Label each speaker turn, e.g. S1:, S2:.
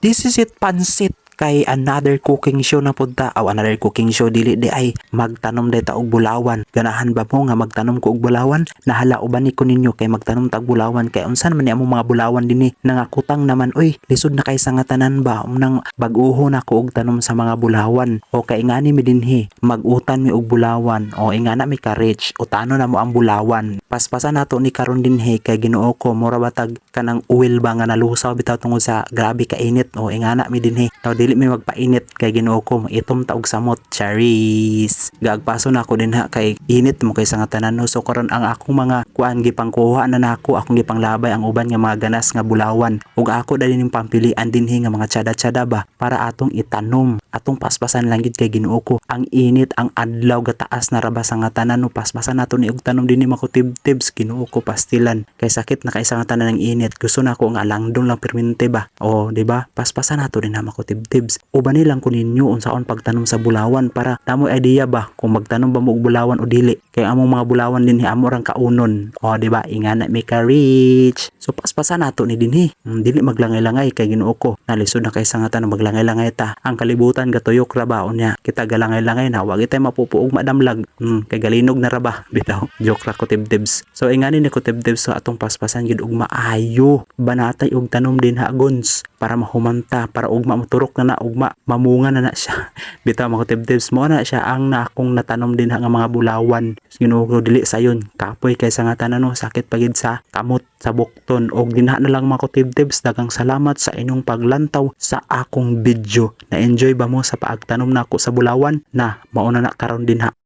S1: This is it, pansit kay another cooking show na punta o another cooking show dili di ay magtanom day ta og bulawan. Ganahan ba mo nga magtanom ko og bulawan? Nahala uban ni ko ninyo kay magtanom ta og bulawan kay unsan man ni among mga bulawan dinhi nangakutang naman oy lisod na kay sa nga tanan ba nang bag-uho na ko og tanom sa mga bulawan o kay ingani mi dinhi magutan mi og bulawan o ingana mi ka rich utano na mo ang bulawan. Paspasan nato ni karon dinhi kay Ginoo ko mura batag kanang oil ba nga nalusaw bitaw tungod sa grabe ka init o ingana mi dinhi taw dili mi magpainit kay Ginoo ko itom ta og samot charis gagpaso na ako dinha kay init mo kay sa nga tanan no. So karon ang akong mga kuan gipangkuha na nako akong gipanglabay ang uban nga mga ganas nga bulawan ug ako dali ning pampilian dinhi nga mga tsada-tsada ba para atong itanom atong paspasan lang gid kay Ginoo ko ang init ang adlaw gataas na raba sa nga tanan no. Paspasan nato ni og tanom dinhi makutib-tibs Ginoo ko pastilan kay sakit na kay sa nga tanan ng init gusto na ko nga langdong lang permente ba o di ba paspasan nato din na makutib-tibs uban ni lang ko ninyo unsaon pagtanom sa bulawan para namo idea ba kung magtanom ba mo og bulawan o dili kay among mga bulawan dinhi amo rang kaunon o di ba ingana may ka rich. So paspasan nato ni dinhi dili maglangay-langay kay Ginoo ko nalisod na kay sa nga tanan maglangay-langay ta ang kalibutan gatuyok ra ba unya kita galangay-langay na wag itay mapupuog madamlag kay galinog na ra ba bitaw joke ra ko tibtibs. So ingani ni ko tibtibs so atong paspasan gid og maayo banatay og tanom din hagons para mahumanta para ugma maturok na ugma mamunga na siya bitaw mga tibtibs mo na siya ang na akong natanom din nga mga bulawan. Ginoo ko dili sayon kapoy kay sa nga tanan no sakit pagid sa kamot sa bukton og dinha na lang mga tibtibs daghang salamat sa inyong paglantaw sa akong video na enjoy ba mo sa pagtanom nako sa bulawan na mauna na karon dinha.